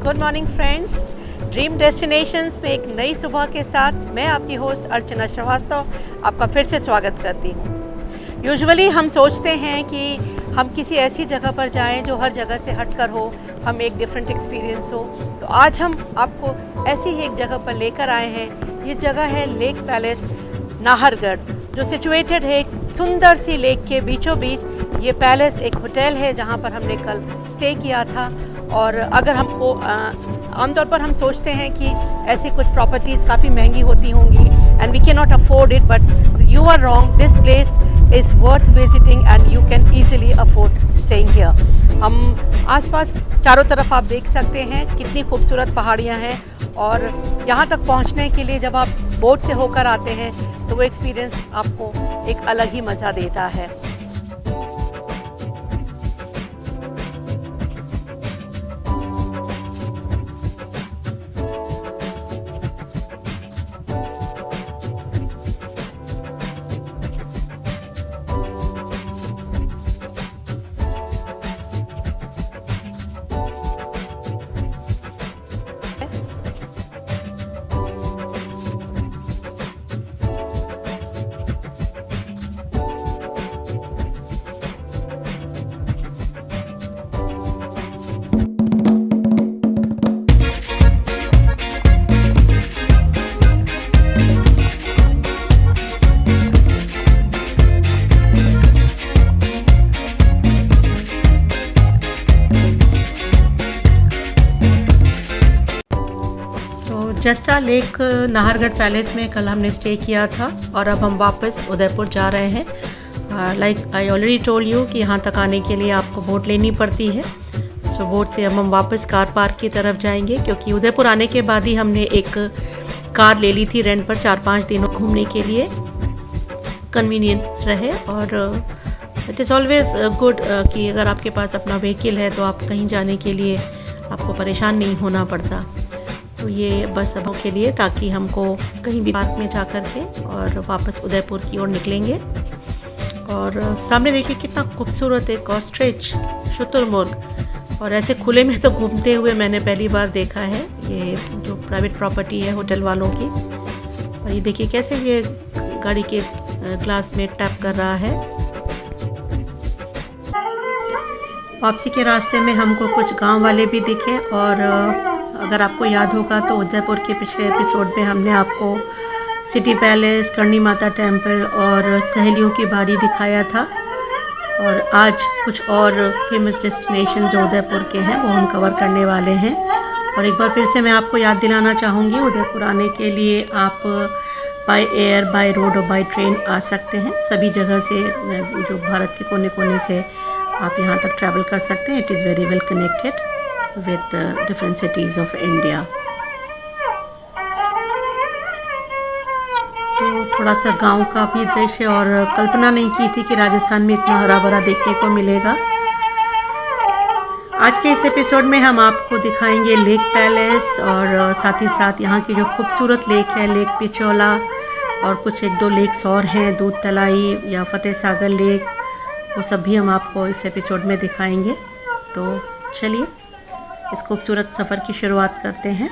Good morning friends, dream destinations में एक नई सुबह के साथ मैं आपकी होस्ट अर्चना श्रीवास्तव आपका फिर से स्वागत करती हूँ। यूजुअली हम सोचते हैं कि हम किसी ऐसी जगह पर जाएं जो हर जगह से हटकर हो, हम एक डिफरेंट एक्सपीरियंस हो। तो आज हम आपको ऐसी ही एक जगह पर लेकर आए हैं। ये जगह है लेक पैलेस नाहरगढ़, जो सिचुएटेड है एक सुंदर सी लेक के बीचों बीच। ये पैलेस एक होटल है जहाँ पर हमने कल स्टे किया था। और अगर हमको आमतौर पर हम सोचते हैं कि ऐसी कुछ प्रॉपर्टीज़ काफ़ी महंगी होती होंगी and we can not afford it, but you are wrong. This place is worth visiting and you can easily afford staying here. हम आसपास चारों तरफ आप देख सकते हैं कितनी खूबसूरत पहाड़ियाँ हैं, और यहाँ तक पहुँचने के लिए जब आप बोट से होकर आते हैं तो वो एक्सपीरियंस आपको एक अलग ही मज़ा देता है। जस्टा लेक नाहरगढ़ पैलेस में कल हमने स्टे किया था और अब हम वापस उदयपुर जा रहे हैं। Like I already told you कि यहाँ तक आने के लिए आपको बोट लेनी पड़ती है। सो बोट से अब हम वापस कार पार्क की तरफ जाएंगे, क्योंकि उदयपुर आने के बाद ही हमने एक कार ले ली थी रेंट पर 4-5 दिनों घूमने के लिए। कन्वीनियंस रहे, और इट इज़ ऑलवेज़ गुड कि अगर आपके पास अपना व्हीकल है तो आप कहीं जाने के लिए आपको परेशान नहीं होना पड़ता। तो ये बस अब के लिए, ताकि हमको कहीं भी पार्क में जा कर के और वापस उदयपुर की ओर निकलेंगे। और सामने देखिए कितना खूबसूरत एक ऑस्ट्रिच शुतुरमुर्ग, और ऐसे खुले में तो घूमते हुए मैंने पहली बार देखा है। ये जो प्राइवेट प्रॉपर्टी है होटल वालों की, और ये देखिए कैसे ये गाड़ी के ग्लास में टैप कर रहा है। वापसी के रास्ते में हमको कुछ गांव वाले भी दिखे, और अगर आपको याद होगा तो उदयपुर के पिछले एपिसोड में हमने आपको city palace, Karni Mata temple और सहेलियों की बाड़ी दिखाया था। और आज कुछ और फेमस डेस्टिनेशन जो उदयपुर के हैं वो हम कवर करने वाले हैं। और एक बार फिर से मैं आपको याद दिलाना चाहूँगी, उदयपुर आने के लिए आप बाय एयर, बाय रोड और बाय ट्रेन आ सकते हैं। सभी जगह से, जो भारत के कोने कोने से आप यहाँ तक ट्रैवल कर सकते हैं। It is very well connected with different cities of India। तो थोड़ा सा गांव का भी दृश्य, और कल्पना नहीं की थी कि राजस्थान में इतना हरा भरा देखने को मिलेगा। आज के इस एपिसोड में हम आपको दिखाएंगे लेक पैलेस, और साथ ही साथ यहाँ की जो खूबसूरत लेक है, लेक पिचोला, और कुछ 1-2 लेक्स और हैं, दूध तलाई या फतेह सागर लेक, वो सब भी हम आपको इस एपिसोड में दिखाएंगे। तो चलिए इस खूबसूरत सफ़र की शुरुआत करते हैं।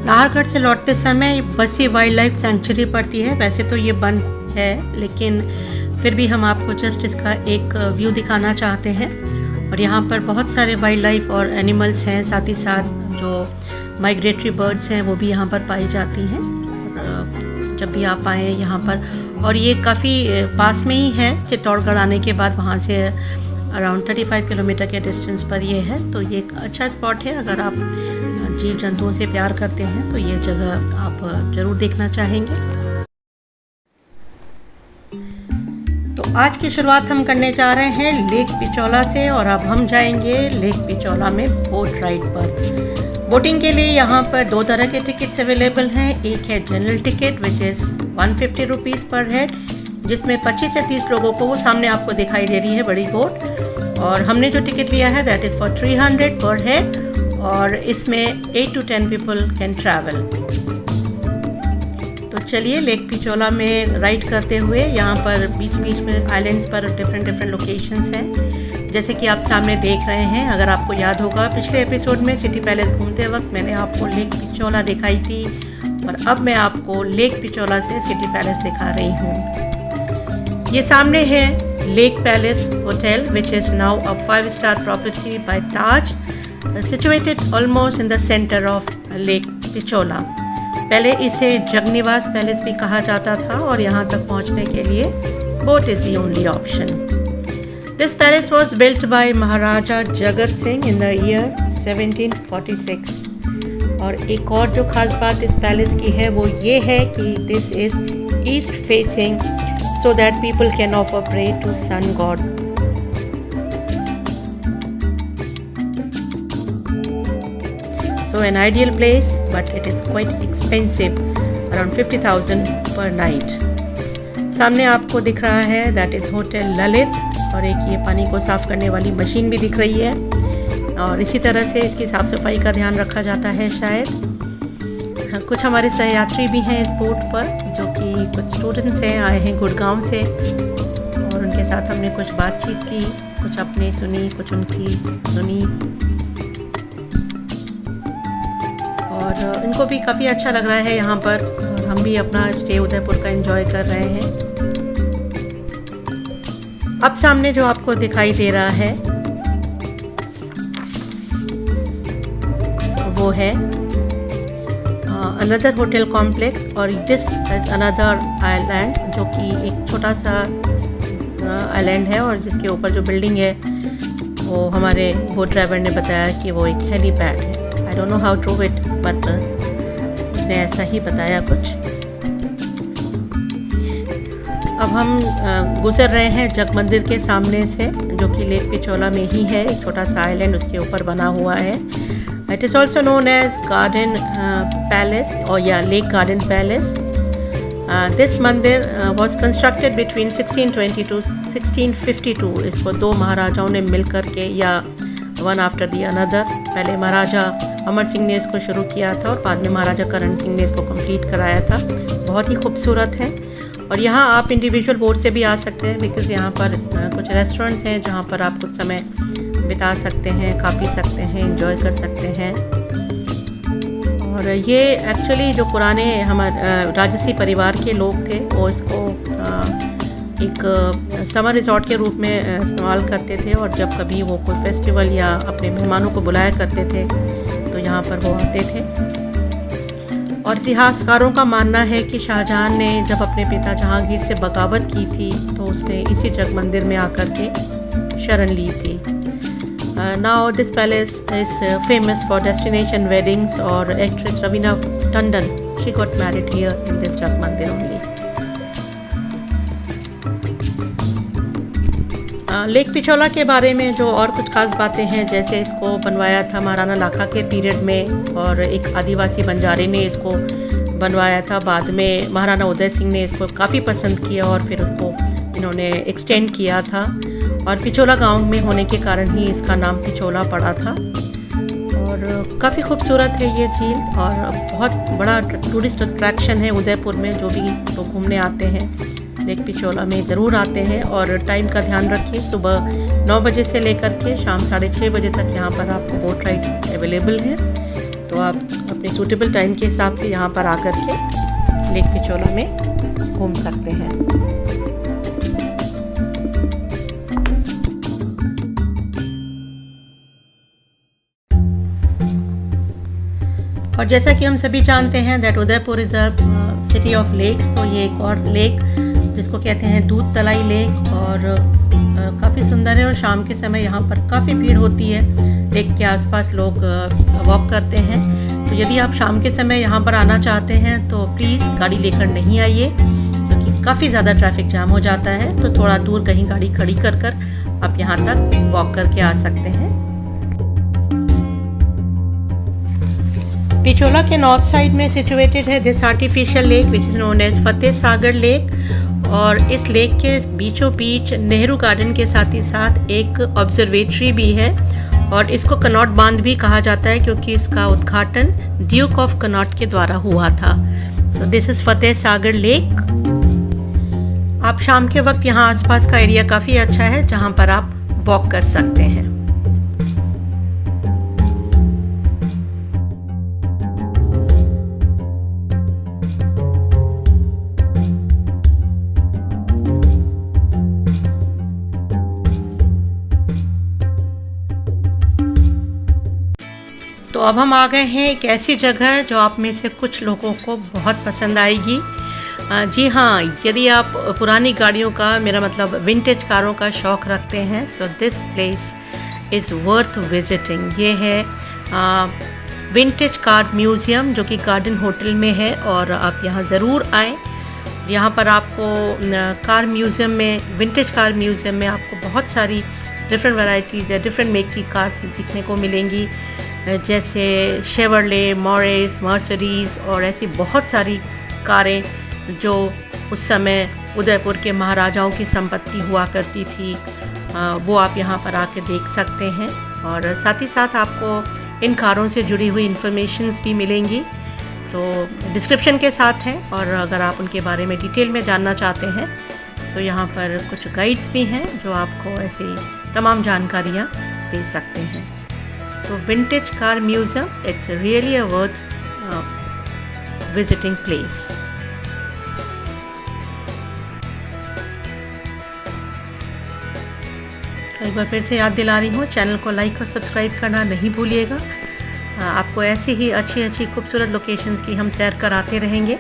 नाहरगढ़ से लौटते समय बसी वाइल्ड लाइफ सेंचुरी पड़ती है। वैसे तो ये बंद है, लेकिन फिर भी हम आपको जस्ट इसका एक व्यू दिखाना चाहते हैं। और यहाँ पर बहुत सारे वाइल्ड लाइफ और एनिमल्स हैं, साथ ही साथ जो माइग्रेटरी बर्ड्स हैं वो भी यहाँ पर पाई जाती हैं। और जब भी आप आएँ यहाँ पर, और ये काफ़ी पास में ही है, चित्तौड़गढ़ आने के बाद वहाँ से अराउंड 35 किलोमीटर के डिस्टेंस पर ये है। तो ये एक अच्छा स्पॉट है, अगर आप जीव जंतुओं से प्यार करते हैं तो ये जगह आप ज़रूर देखना चाहेंगे। तो आज की शुरुआत हम करने जा रहे हैं लेक पिचौला से, और अब हम जाएंगे लेक पिचौला में बोट राइड पर। बोटिंग के लिए यहाँ पर 2 तरह के टिकट्स अवेलेबल हैं। एक है general ticket which is 150 rupees पर हेड, जिसमें 25 से 30 लोगों को, वो सामने आपको दिखाई दे रही है बड़ी बोट, और हमने जो टिकट लिया है दैट इज़ फॉर 300 पर हेड, और इसमें 8 to 10 पीपल कैन ट्रैवल। तो चलिए लेक पिचौला में राइड करते हुए, यहाँ पर बीच बीच में आइलैंड्स पर डिफरेंट लोकेशंस हैं, जैसे कि आप सामने देख रहे हैं। अगर आपको याद होगा पिछले एपिसोड में सिटी पैलेस घूमते वक्त मैंने आपको लेक पिचौला दिखाई थी, और अब मैं आपको लेक पिचौला से सिटी पैलेस दिखा रही हूँ। ये सामने है lake palace hotel which is now a 5-star property bye Taj, situated almost in the center of Lake Pichola। पहले इसे जगनिवास पैलेस भी कहा जाता था, और यहाँ तक पहुँचने के लिए boat is the only option। This palace was built by Maharaja Jagat Singh in the year 1746। और एक और जो खास बात इस पैलेस की है वो ये है कि this is east facing so that people can offer pray to sun god। So an ideal place, but it is quite expensive, around 50,000 per night। सामने आपको दिख रहा है दैट इज़ होटल ललित, और एक ये पानी को साफ़ करने वाली मशीन भी दिख रही है, और इसी तरह से इसकी साफ़ सफाई का ध्यान रखा जाता है शायद। कुछ हमारे सहयात्री भी हैं इस बोट पर, जो कि कुछ स्टूडेंट्स हैं, आए हैं गुड़गांव से, और उनके साथ हमने कुछ बातचीत की, कुछ अपनी सुनी, कुछ उनकी सुनी, और इनको भी काफ़ी अच्छा लग रहा है यहाँ पर, और हम भी अपना स्टे उदयपुर का एंजॉय कर रहे हैं। अब सामने जो आपको दिखाई दे रहा है वो है अनदर होटल कॉम्प्लेक्स, और दिस इज अनदर आइलैंड, जो कि एक छोटा सा आइलैंड है, और जिसके ऊपर जो बिल्डिंग है वो हमारे बोट ड्राइवर ने बताया कि वो एक हेलीपैड है। I don't know how true it, but उसने ऐसा ही बताया कुछ। अब हम गुजर रहे हैं जग मंदिर के सामने से, जो कि लेक पिचौला में ही है, एक छोटा सा आइलैंड उसके ऊपर बना हुआ है। It is also known as garden palace, और या lake garden palace. This mandir was constructed between 1620 to 1652। इसको 2 महाराजाओं ने मिल कर के, या वन आफ्टर दी अनदर, पहले महाराजा अमर सिंह ने इसको शुरू किया था, और बाद में महाराजा करण सिंह ने इसको कंप्लीट कराया था। बहुत ही खूबसूरत है, और यहाँ आप इंडिविजुअल बोट से भी आ सकते हैं, बिकॉज़ यहाँ पर कुछ रेस्टोरेंट्स हैं जहाँ पर आप कुछ समय बिता सकते हैं, खा पी सकते हैं, एंजॉय कर सकते हैं। और ये एक्चुअली जो पुराने हमारे राजसी परिवार के लोग थे, वो इसको एक समर रिजॉर्ट के रूप में इस्तेमाल करते थे, और जब कभी वो कोई फेस्टिवल या अपने मेहमानों को बुलाया करते थे तो यहाँ पर वो आते थे। और इतिहासकारों का मानना है कि शाहजहां ने जब अपने पिता जहांगीर से बगावत की थी तो उसने इसी जग मंदिर में आकर के शरण ली थी। Now this palace is famous for destination weddings, और actress Raveena Tandon she got married here in this Jag Mandir only. Lake पिचौला के बारे में जो और कुछ खास बातें हैं, जैसे इसको बनवाया था महाराणा लाखा के पीरियड में, और एक आदिवासी बंजारे ने इसको बनवाया था। बाद में महाराणा उदय सिंह ने इसको काफ़ी पसंद किया, और फिर उसको इन्होंने एक्सटेंड किया था, और पिचौला गांव में होने के कारण ही इसका नाम पिचौला पड़ा था। और काफ़ी खूबसूरत है ये झील, और बहुत बड़ा टूरिस्ट अट्रैक्शन है उदयपुर में। जो भी लोग घूमने आते हैं लेक पिचौला में ज़रूर आते हैं, और टाइम का ध्यान रखिए, सुबह 9 बजे से लेकर के शाम 6:30 बजे तक यहाँ पर आपको बोट राइड अवेलेबल है। तो आप अपने सूटेबल टाइम के हिसाब से यहाँ पर आकर के लेक पिचौला में घूम सकते हैं। और जैसा कि हम सभी जानते हैं that Udaipur is the city of lakes, तो ये एक और लेक जिसको कहते हैं दूध तलाई लेक, और काफ़ी सुंदर है और शाम के समय यहाँ पर काफ़ी भीड़ होती है। लेक के आसपास लोग वॉक करते हैं। तो यदि आप शाम के समय यहाँ पर आना चाहते हैं तो प्लीज़ गाड़ी लेकर नहीं आइए, क्योंकि काफ़ी ज़्यादा ट्रैफिक जाम हो जाता है। तो थोड़ा दूर कहीं गाड़ी खड़ी कर आप यहाँ तक वॉक करके आ सकते हैं। पिचोला के नॉर्थ साइड में सिचुएटेड है this artificial lake which is known as Fateh Sagar lake. और इस लेक के बीचों बीच नेहरू गार्डन के साथ ही साथ एक ऑब्जर्वेटरी भी है, और इसको कनॉट बांध भी कहा जाता है क्योंकि इसका उद्घाटन ड्यूक ऑफ कनॉट के द्वारा हुआ था। So this is Fateh Sagar lake. आप शाम के वक्त यहाँ आसपास का एरिया काफ़ी अच्छा है जहाँ पर आप वॉक कर सकते हैं। तो अब हम आ गए हैं एक ऐसी जगह जो आप में से कुछ लोगों को बहुत पसंद आएगी। जी हाँ, यदि आप पुरानी गाड़ियों का, मेरा मतलब विंटेज कारों का शौक़ रखते हैं, so this place is worth visiting. ये है विंटेज कार म्यूज़ियम जो कि गार्डन होटल में है, और आप यहाँ ज़रूर आएँ। यहाँ पर आपको कार म्यूज़ियम में, विंटेज कार म्यूज़ियम में आपको बहुत सारी डिफरेंट वैरायटीज़ या डिफरेंट मेक की कार्स दिखने को मिलेंगी, जैसे शेवरले, मॉरिस, मर्सिडीज़ और ऐसी बहुत सारी कारें जो उस समय उदयपुर के महाराजाओं की संपत्ति हुआ करती थी। वो आप यहाँ पर आके देख सकते हैं, और साथ ही साथ आपको इन कारों से जुड़ी हुई इन्फॉर्मेशंस भी मिलेंगी, तो डिस्क्रिप्शन के साथ हैं। और अगर आप उनके बारे में डिटेल में जानना चाहते हैं तो यहाँ पर कुछ गाइड्स भी हैं जो आपको ऐसे तमाम जानकारियाँ दे सकते हैं। So vintage car museum, it's really a worth visiting place. एक बार फिर से याद दिला रही हूँ, चैनल को लाइक और सब्सक्राइब करना नहीं भूलिएगा। आपको ऐसी ही अच्छी अच्छी खूबसूरत लोकेशंस की हम सैर कराते रहेंगे,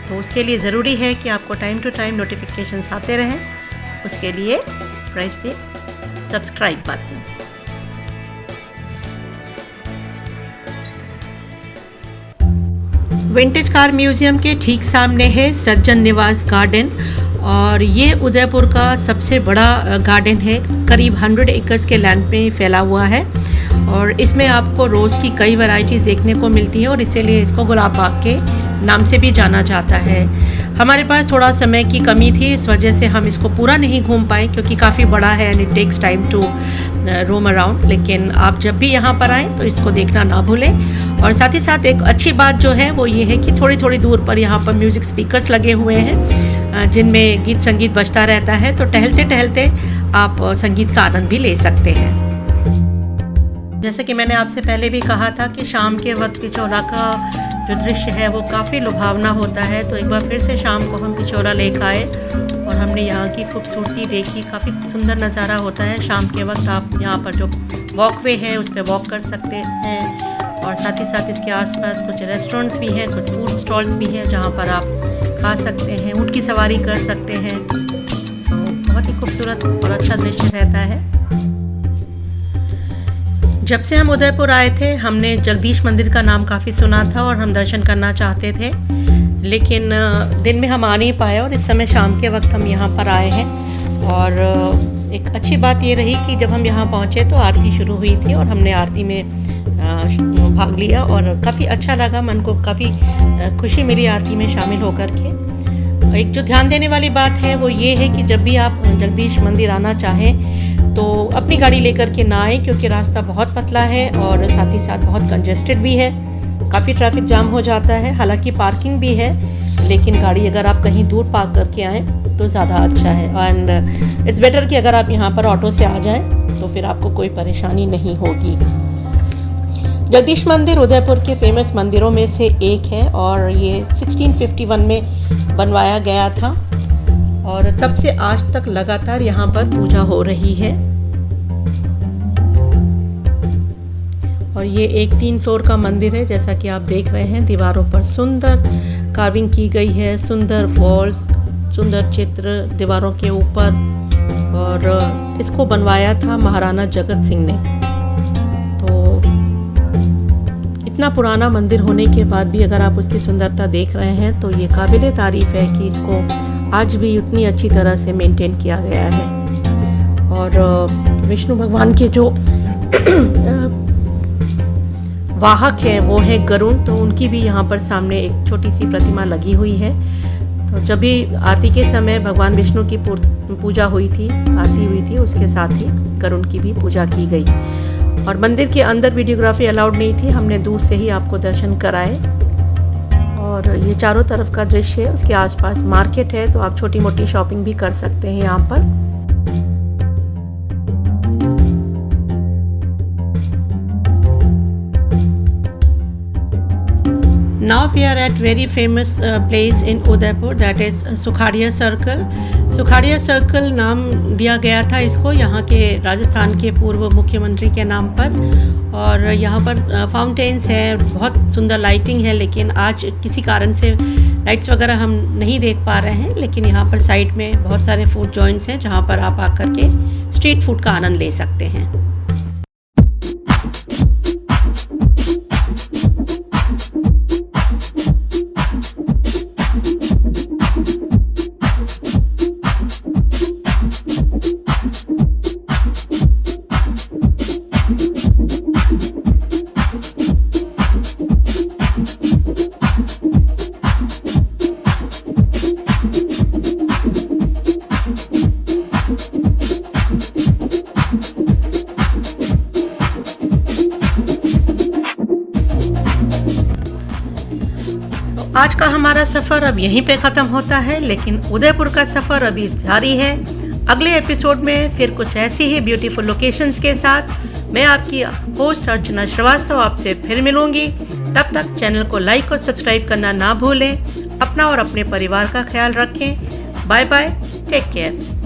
तो उसके लिए ज़रूरी है कि आपको टाइम टू टाइम नोटिफिकेशंस आते रहें। उसके लिए press the subscribe button. Vintage car museum के ठीक सामने है सज्जन निवास गार्डन, और ये उदयपुर का सबसे बड़ा गार्डन है। करीब 100 एकर्स के लैंड में फैला हुआ है, और इसमें आपको रोज़ की कई वैरायटीज़ देखने को मिलती हैं, और इसीलिए इसको गुलाब बाग के नाम से भी जाना जाता है। हमारे पास थोड़ा समय की कमी थी, इस वजह से हम इसको पूरा नहीं घूम पाए क्योंकि काफ़ी बड़ा है and it takes time to roam around. लेकिन आप जब भी यहाँ पर आएँ तो इसको देखना ना भूलें। और साथ ही साथ एक अच्छी बात जो है वो ये है कि थोड़ी थोड़ी दूर पर यहाँ पर म्यूज़िक स्पीकर्स लगे हुए हैं जिनमें गीत संगीत बजता रहता है, तो टहलते टहलते आप संगीत का आनंद भी ले सकते हैं। जैसे कि मैंने आपसे पहले भी कहा था कि शाम के वक्त पिचोला का जो दृश्य है वो काफ़ी लुभावना होता है, तो एक बार फिर से शाम को हम पिचोला लेक आए और हमने यहाँ की खूबसूरती देखी। काफ़ी सुंदर नज़ारा होता है शाम के वक्त। आप यहाँ पर जो वॉकवे है उस पर वॉक कर सकते हैं, और साथ ही साथ इसके आसपास कुछ रेस्टोरेंट्स भी हैं, कुछ फूड स्टॉल्स भी हैं जहाँ पर आप खा सकते हैं, ऊँट की सवारी कर सकते हैं। तो बहुत ही खूबसूरत और अच्छा दृश्य रहता है। जब से हम उदयपुर आए थे हमने जगदीश मंदिर का नाम काफ़ी सुना था और हम दर्शन करना चाहते थे, लेकिन दिन में हम आ नहीं पाए, और इस समय शाम के वक्त हम यहाँ पर आए हैं। और एक अच्छी बात ये रही कि जब हम यहाँ पहुँचे तो आरती शुरू हुई थी और हमने आरती में भाग लिया, और काफ़ी अच्छा लगा, मन को काफ़ी खुशी मिली आरती में शामिल होकर के। एक जो ध्यान देने वाली बात है वो ये है कि जब भी आप जगदीश मंदिर आना चाहें तो अपनी गाड़ी लेकर के ना आए, क्योंकि रास्ता बहुत पतला है और साथ ही साथ बहुत कंजेस्टेड भी है, काफ़ी ट्रैफिक जाम हो जाता है। हालांकि पार्किंग भी है, लेकिन गाड़ी अगर आप कहीं दूर पार्क करके आएँ तो ज़्यादा अच्छा है। एंड इट्स बेटर कि अगर आप यहाँ पर ऑटो से आ जाएं तो फिर आपको कोई परेशानी नहीं होगी। जगदीश मंदिर उदयपुर के फेमस मंदिरों में से एक है, और ये 1651 में बनवाया गया था, और तब से आज तक लगातार यहाँ पर पूजा हो रही है। और ये एक 3 फ्लोर का मंदिर है, जैसा कि आप देख रहे हैं। दीवारों पर सुंदर कार्विंग की गई है, सुंदर वॉल्स, सुंदर चित्र दीवारों के ऊपर, और इसको बनवाया था महाराणा जगत सिंह ने। तो इतना पुराना मंदिर होने के बाद भी अगर आप उसकी सुंदरता देख रहे हैं तो ये काबिले तारीफ़ है कि इसको आज भी उतनी अच्छी तरह से मेंटेन किया गया है। और विष्णु भगवान के जो वाहक हैं वो है गरुड़, तो उनकी भी यहाँ पर सामने एक छोटी सी प्रतिमा लगी हुई है। तो जब भी आरती के समय भगवान विष्णु की पूजा हुई थी, आरती हुई थी, उसके साथ ही गरुड़ की भी पूजा की गई। और मंदिर के अंदर वीडियोग्राफी अलाउड नहीं थी, हमने दूर से ही आपको दर्शन कराए। और ये चारों तरफ का दृश्य है, उसके आसपास मार्केट है, तो आप छोटी मोटी शॉपिंग भी कर सकते हैं यहाँ पर। Now we are at very famous place in Udaipur, that is Sukhadia circle. Sukhadia circle नाम दिया गया था इसको यहाँ के राजस्थान के पूर्व मुख्यमंत्री के नाम पर। और यहाँ पर फाउंटेन्स है, बहुत सुंदर लाइटिंग है, लेकिन आज किसी कारण से लाइट्स वगैरह हम नहीं देख पा रहे हैं। लेकिन यहाँ पर साइड में बहुत सारे फूड जॉइंट्स हैं जहाँ पर आप आकर के स्ट्रीट फूड का आनंद ले सकते हैं। आज का हमारा सफ़र अब यहीं पे ख़त्म होता है, लेकिन उदयपुर का सफ़र अभी जारी है। अगले एपिसोड में फिर कुछ ऐसी ही ब्यूटीफुल लोकेशंस के साथ मैं आपकी होस्ट अर्चना श्रीवास्तव आपसे फिर मिलूंगी। तब तक चैनल को लाइक और सब्सक्राइब करना ना भूलें। अपना और अपने परिवार का ख्याल रखें। Bye bye, take care.